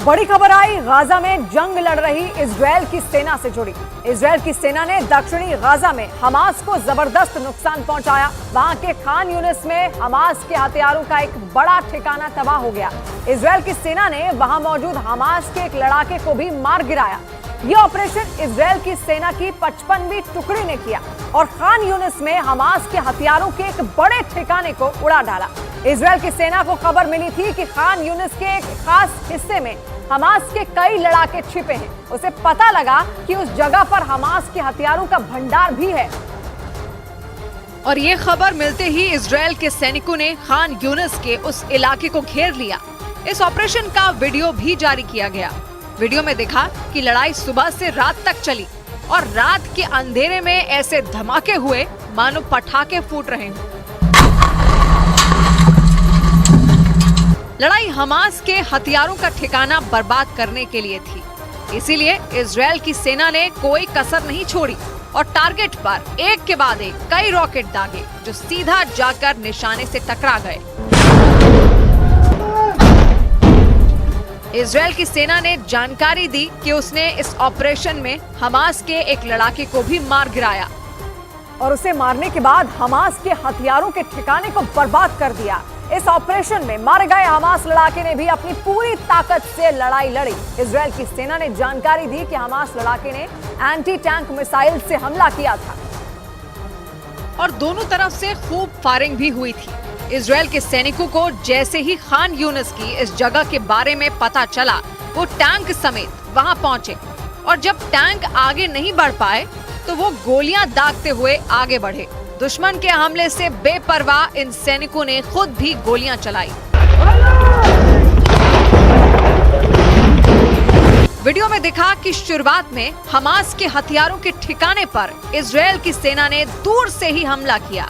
बड़ी खबर आई गाजा में जंग लड़ रही इजरायल की सेना से जुड़ी। इजरायल की सेना ने दक्षिणी गाजा में हमास को जबरदस्त नुकसान पहुंचाया। वहां के खान यूनिस में हमास के हथियारों का एक बड़ा ठिकाना तबाह हो गया। इजरायल की सेना ने वहां मौजूद हमास के एक लड़ाके को भी मार गिराया। यह ऑपरेशन इजरायल की सेना की 55वीं टुकड़ी ने किया और खान यूनिस में हमास के हथियारों के एक बड़े ठिकाने को उड़ा डाला। इजरायल की सेना को खबर मिली थी कि खान यूनिस के एक खास हिस्से में हमास के कई लड़ाके छिपे हैं। उसे पता लगा कि उस जगह पर हमास के हथियारों का भंडार भी है और ये खबर मिलते ही इजरायल के सैनिकों ने खान यूनिस के उस इलाके को घेर लिया। इस ऑपरेशन का वीडियो भी जारी किया गया। वीडियो में दिखा कि लड़ाई सुबह से रात तक चली और रात के अंधेरे में ऐसे धमाके हुए मानो पटाखे फूट रहे हों। लड़ाई हमास के हथियारों का ठिकाना बर्बाद करने के लिए थी, इसीलिए इजरायल की सेना ने कोई कसर नहीं छोड़ी और टारगेट पर एक के बाद एक कई रॉकेट दागे जो सीधा जाकर निशाने से टकरा गए। इजरायल की सेना ने जानकारी दी कि उसने इस ऑपरेशन में हमास के एक लड़ाके को भी मार गिराया और उसे मारने के बाद हमास के हथियारों के ठिकाने को बर्बाद कर दिया। इस ऑपरेशन में मारे गए हमास लड़ाके ने भी अपनी पूरी ताकत से लड़ाई लड़ी। इजरायल की सेना ने जानकारी दी कि हमास लड़ाके ने एंटी टैंक मिसाइल से हमला किया था और दोनों तरफ से खूब फायरिंग भी हुई थी। इजरायल के सैनिकों को जैसे ही खान यूनिस की इस जगह के बारे में पता चला, वो टैंक समेत वहां पहुंचे और जब टैंक आगे नहीं बढ़ पाए तो वो गोलियां दागते हुए आगे बढ़े। दुश्मन के हमले से बेपरवाह इन सैनिकों ने खुद भी गोलियां चलाई। वीडियो में दिखा कि शुरुआत में हमास के हथियारों के ठिकाने पर इजरायल की सेना ने दूर से ही हमला किया।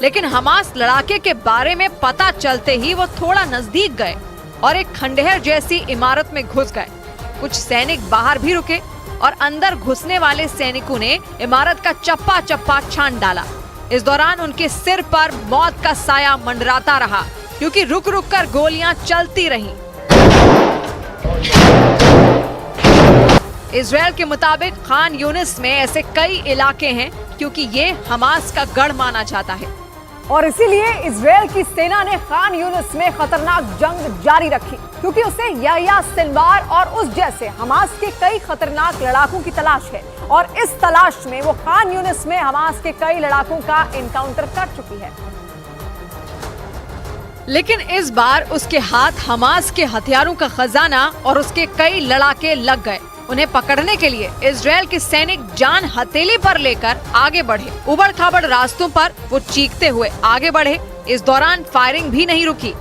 लेकिन हमास लड़ाके के बारे में पता चलते ही वो थोड़ा नजदीक गए और एक खंडहर जैसी इमारत में घुस गए। कुछ सैनिक बाहर भी रुके और अंदर घुसने वाले सैनिकों ने इमारत का चप्पा चप्पा छान डाला। इस दौरान उनके सिर पर मौत का साया मंडराता रहा क्योंकि रुक रुक कर गोलियां चलती रहीं। इजरायल के मुताबिक खान यूनिस में ऐसे कई इलाके हैं क्योंकि ये हमास का गढ़ माना जाता है और इसीलिए इजरायल की सेना ने खान यूनिस में खतरनाक जंग जारी रखी क्योंकि उसे याह्या सिनवार और उस जैसे हमास के कई खतरनाक लड़ाकों की तलाश है और इस तलाश में वो खान यूनिस में हमास के कई लड़ाकों का एनकाउंटर कर चुकी है। लेकिन इस बार उसके हाथ हमास के हथियारों का खजाना और उसके कई लड़ाके लग गए। उन्हें पकड़ने के लिए इजरायल के सैनिक जान हथेली पर लेकर आगे बढ़े। उबड़ खाबड़ रास्तों पर वो चीखते हुए आगे बढ़े। इस दौरान फायरिंग भी नहीं रुकी।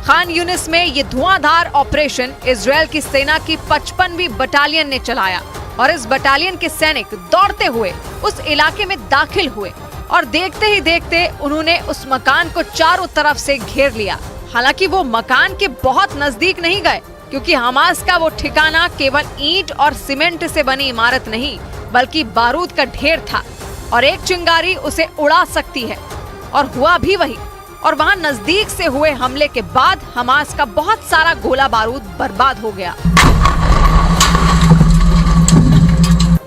खान यूनिस में ये धुआंधार ऑपरेशन इजरायल की सेना की 55वीं बटालियन ने चलाया और इस बटालियन के सैनिक दौड़ते हुए उस इलाके में दाखिल हुए और देखते ही देखते उन्होंने उस मकान को चारों तरफ से घेर लिया। हालांकि वो मकान के बहुत नजदीक नहीं गए क्योंकि हमास का वो ठिकाना केवल ईंट और सीमेंट से बनी इमारत नहीं बल्कि बारूद का ढेर था और एक चिंगारी उसे उड़ा सकती है और हुआ भी वही। और वहां नजदीक से हुए हमले के बाद हमास का बहुत सारा गोला बारूद बर्बाद हो गया।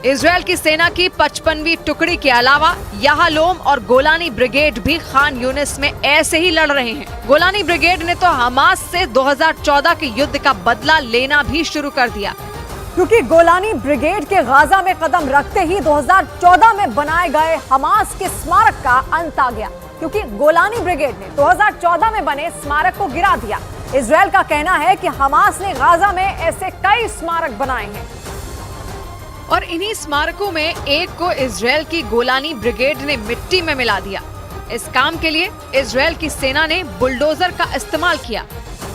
इजरायल की सेना की 55वीं टुकड़ी के अलावा याहलोम और गोलानी ब्रिगेड भी खान यूनिस में ऐसे ही लड़ रहे हैं। गोलानी ब्रिगेड ने तो हमास से 2014 के युद्ध का बदला लेना भी शुरू कर दिया क्योंकि गोलानी ब्रिगेड के गाजा में कदम रखते ही 2014 में बनाए गए हमास के स्मारक का अंत आ गया क्योंकि गोलानी ब्रिगेड ने 2014 में बने स्मारक को गिरा दिया। इजरायल का कहना है कि हमास ने गाजा में ऐसे कई स्मारक बनाए हैं और इन्हीं स्मारकों में एक को इजरायल की गोलानी ब्रिगेड ने मिट्टी में मिला दिया। इस काम के लिए इजरायल की सेना ने बुलडोजर का इस्तेमाल किया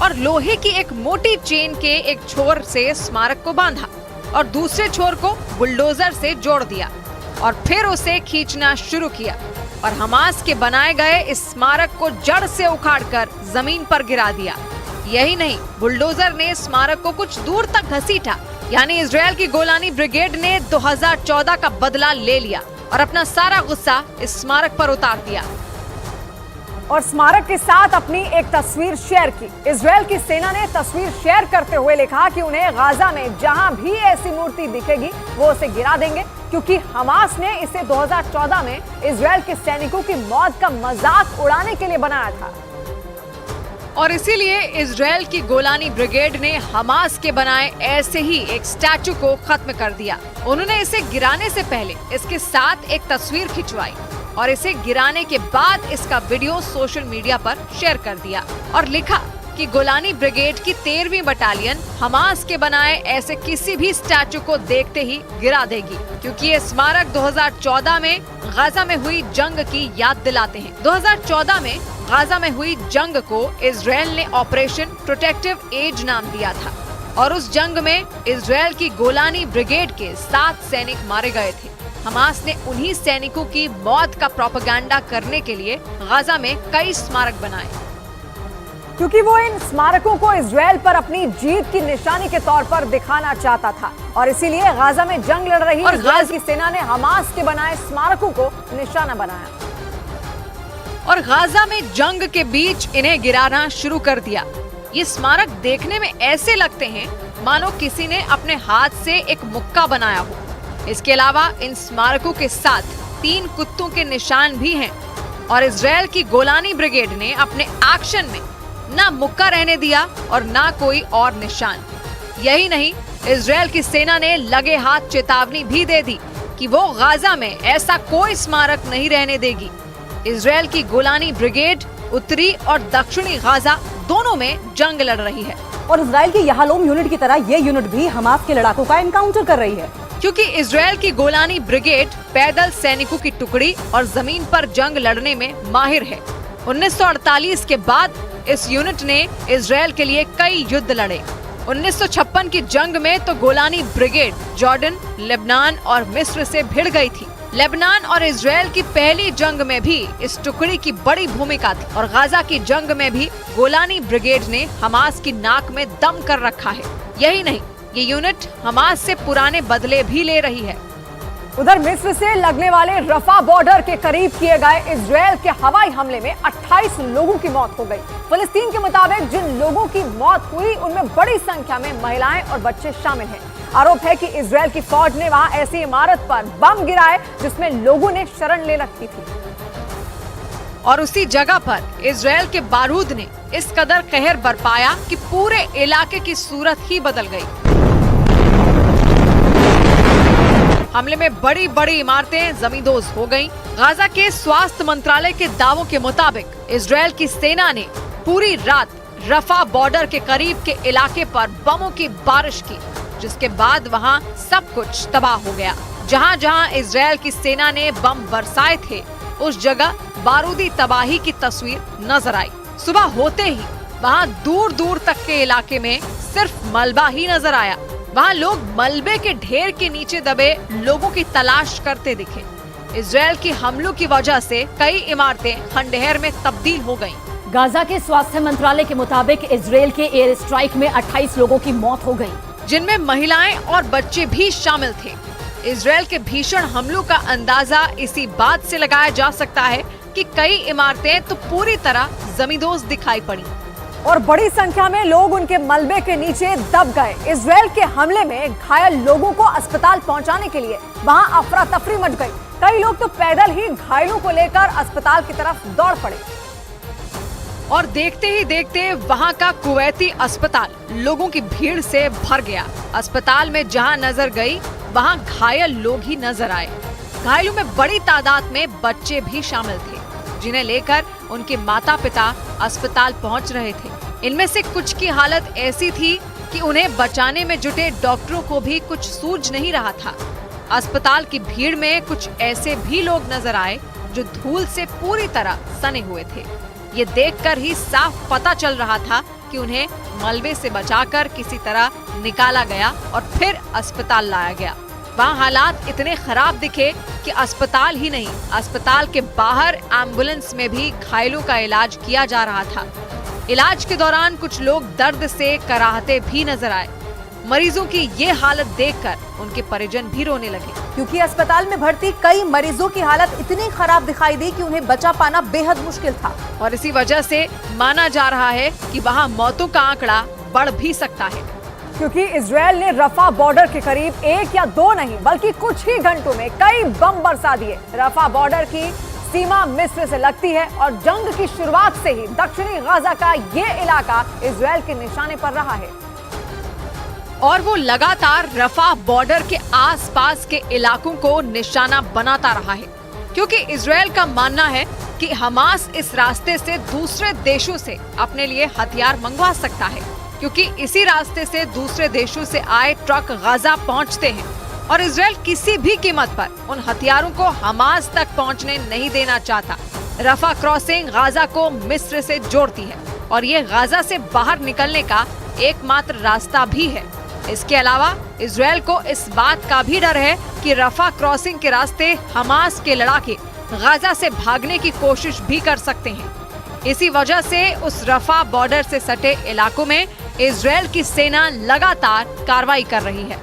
और लोहे की एक मोटी चेन के एक छोर से स्मारक को बांधा और दूसरे छोर को बुलडोजर से जोड़ दिया और फिर उसे खींचना शुरू किया और हमास के बनाए गए इस स्मारक को जड़ से उखाड़कर जमीन पर गिरा दिया। यही नहीं, बुलडोजर ने स्मारक को कुछ दूर तक घसीटा। यानी इजरायल की गोलानी ब्रिगेड ने 2014 का बदला ले लिया और अपना सारा गुस्सा इस स्मारक पर उतार दिया और स्मारक के साथ अपनी एक तस्वीर शेयर की। इजराइल की सेना ने तस्वीर शेयर करते हुए लिखा कि उन्हें गाजा में जहां भी ऐसी मूर्ति दिखेगी वो उसे गिरा देंगे, क्योंकि हमास ने इसे 2014 में इजराइल के सैनिकों की मौत का मजाक उड़ाने के लिए बनाया था। और इसीलिए इजराइल की गोलानी ब्रिगेड ने हमास के बनाए ऐसे ही एक स्टैचू को खत्म कर दिया। उन्होंने इसे गिराने से पहले इसके साथ एक तस्वीर खिंचवाई और इसे गिराने के बाद इसका वीडियो सोशल मीडिया पर शेयर कर दिया और लिखा कि गोलानी ब्रिगेड की 13वीं बटालियन हमास के बनाए ऐसे किसी भी स्टैचू को देखते ही गिरा देगी, क्योंकि ये स्मारक 2014 में गाजा में हुई जंग की याद दिलाते हैं। 2014 में गाजा में हुई जंग को इजराइल ने ऑपरेशन प्रोटेक्टिव एज नाम दिया था और उस जंग में इजराइल की गोलानी ब्रिगेड के 7 सैनिक मारे गए थे। हमास ने उन्हीं सैनिकों की मौत का प्रोपेगेंडा करने के लिए गाजा में कई स्मारक बनाए, क्योंकि वो इन स्मारकों को इजराइल पर अपनी जीत की निशानी के तौर पर दिखाना चाहता था और इसीलिए गाजा में जंग लड़ रही इजराइल की सेना ने हमास के बनाए स्मारकों को निशाना बनाया और गाजा में जंग के बीच इन्हें गिराना शुरू कर दिया। ये स्मारक देखने में ऐसे लगते हैं मानो किसी ने अपने हाथ से एक मुक्का बनाया हो। इसके अलावा इन स्मारकों के साथ 3 कुत्तों के निशान भी हैं और इजराइल की गोलानी ब्रिगेड ने अपने एक्शन में ना मुक्का रहने दिया और ना कोई और निशान। यही नहीं, इजराइल की सेना ने लगे हाथ चेतावनी भी दे दी कि वो गाजा में ऐसा कोई स्मारक नहीं रहने देगी। इजराइल की गोलानी ब्रिगेड उत्तरी और दक्षिणी गाजा दोनों में जंग लड़ रही है और इजराइल की याहलोम यूनिट की तरह ये यूनिट भी हमास के लड़ाकों का एनकाउंटर कर रही है, क्योंकि इजराइल की गोलानी ब्रिगेड पैदल सैनिकों की टुकड़ी और जमीन पर जंग लड़ने में माहिर है। 1948 के बाद इस यूनिट ने इजराइल के लिए कई युद्ध लड़े। 1956 की जंग में तो गोलानी ब्रिगेड जॉर्डन, लेबनान और मिस्र से भिड़ गई थी। लेबनान और इजराइल की पहली जंग में भी इस टुकड़ी की बड़ी भूमिका थी और गाजा की जंग में भी गोलानी ब्रिगेड ने हमास की नाक में दम कर रखा है। यही नहीं, ये यूनिट हमास से पुराने बदले भी ले रही है। उधर मिस्र से लगने वाले रफा बॉर्डर के करीब किए गए इजराइल के हवाई हमले में 28 लोगों की मौत हो गई। फिलिस्तीन के मुताबिक जिन लोगों की मौत हुई उनमें बड़ी संख्या में महिलाएं और बच्चे शामिल हैं। आरोप है कि इजराइल की फौज ने वहां ऐसी इमारत पर बम गिराए जिसमें लोगों ने शरण ले रखी थी और उसी जगह पर इजराइल के बारूद ने इस कदर कहर बरपाया कि पूरे इलाके की सूरत ही बदल गई। हमले में बड़ी बड़ी इमारतें जमींदोज हो गईं। गाजा के स्वास्थ्य मंत्रालय के दावों के मुताबिक इजराइल की सेना ने पूरी रात रफा बॉर्डर के करीब के इलाके पर बमों की बारिश की, जिसके बाद वहां सब कुछ तबाह हो गया। जहां जहां इजराइल की सेना ने बम बरसाए थे उस जगह बारूदी तबाही की तस्वीर नजर आई। सुबह होते ही वहां दूर दूर तक के इलाके में सिर्फ मलबा ही नजर आया। वहां लोग मलबे के ढेर के नीचे दबे लोगों की तलाश करते दिखे। इजराइल की हमलों की वजह से कई इमारतें खंडहर में तब्दील हो गईं। गाजा के स्वास्थ्य मंत्रालय के मुताबिक इजराइल के एयर स्ट्राइक में 28 लोगों की मौत हो गई, जिनमें महिलाएं और बच्चे भी शामिल थे। इजराइल के भीषण हमलों का अंदाजा इसी बात से लगाया जा सकता है कि कई इमारतें तो पूरी तरह जमींदोज दिखाई पड़ी और बड़ी संख्या में लोग उनके मलबे के नीचे दब गए। इजराइल के हमले में घायल लोगों को अस्पताल पहुंचाने के लिए वहां अफरा तफरी मच गई। कई लोग तो पैदल ही घायलों को लेकर अस्पताल की तरफ दौड़ पड़े और देखते ही देखते वहां का कुवैती अस्पताल लोगों की भीड़ से भर गया। अस्पताल में जहां नजर गई वहां घायल लोग ही नजर आए। घायलों में बड़ी तादाद में बच्चे भी शामिल थे, जिन्हें लेकर उनके माता पिता अस्पताल पहुंच रहे थे। इनमें से कुछ की हालत ऐसी थी कि उन्हें बचाने में जुटे डॉक्टरों को भी कुछ सूझ नहीं रहा था। अस्पताल की भीड़ में कुछ ऐसे भी लोग नजर आए जो धूल से पूरी तरह सने हुए थे। ये देखकर ही साफ पता चल रहा था कि उन्हें मलबे से बचाकर किसी तरह निकाला गया और फिर अस्पताल लाया गया। वहाँ हालात इतने खराब दिखे कि अस्पताल ही नहीं, अस्पताल के बाहर एम्बुलेंस में भी घायलों का इलाज किया जा रहा था। इलाज के दौरान कुछ लोग दर्द से कराहते भी नजर आए। मरीजों की ये हालत देखकर उनके परिजन भी रोने लगे, क्योंकि अस्पताल में भर्ती कई मरीजों की हालत इतनी खराब दिखाई दी कि उन्हें बचा पाना बेहद मुश्किल था। और इसी वजह से माना जा रहा है कि वहाँ मौतों का आंकड़ा बढ़ भी सकता है, क्योंकि इजरायल ने रफा बॉर्डर के करीब 1 या 2 नहीं बल्कि कुछ ही घंटों में कई बम बरसा दिए। रफा बॉर्डर की सीमा मिस्र से लगती है और जंग की शुरुआत से ही दक्षिणी गाजा का ये इलाका इजरायल के निशाने पर रहा है और वो लगातार रफा बॉर्डर के आसपास के इलाकों को निशाना बनाता रहा है, क्योंकि इजरायल का मानना है कि हमास इस रास्ते से दूसरे देशों से अपने लिए हथियार मंगवा सकता है, क्योंकि इसी रास्ते से दूसरे देशों से आए ट्रक गाजा पहुंचते हैं और इजरायल किसी भी कीमत पर उन हथियारों को हमास तक पहुंचने नहीं देना चाहता। रफा क्रॉसिंग गाजा को मिस्र से जोड़ती है और ये गाजा से बाहर निकलने का एकमात्र रास्ता भी है। इसके अलावा इजरायल को इस बात का भी डर है कि रफा क्रॉसिंग के रास्ते हमास के लड़ाके गाजा से भागने की कोशिश भी कर सकते हैं। इसी वजह से उस रफा बॉर्डर से सटे इलाकों में इजरायल की सेना लगातार कार्रवाई कर रही है।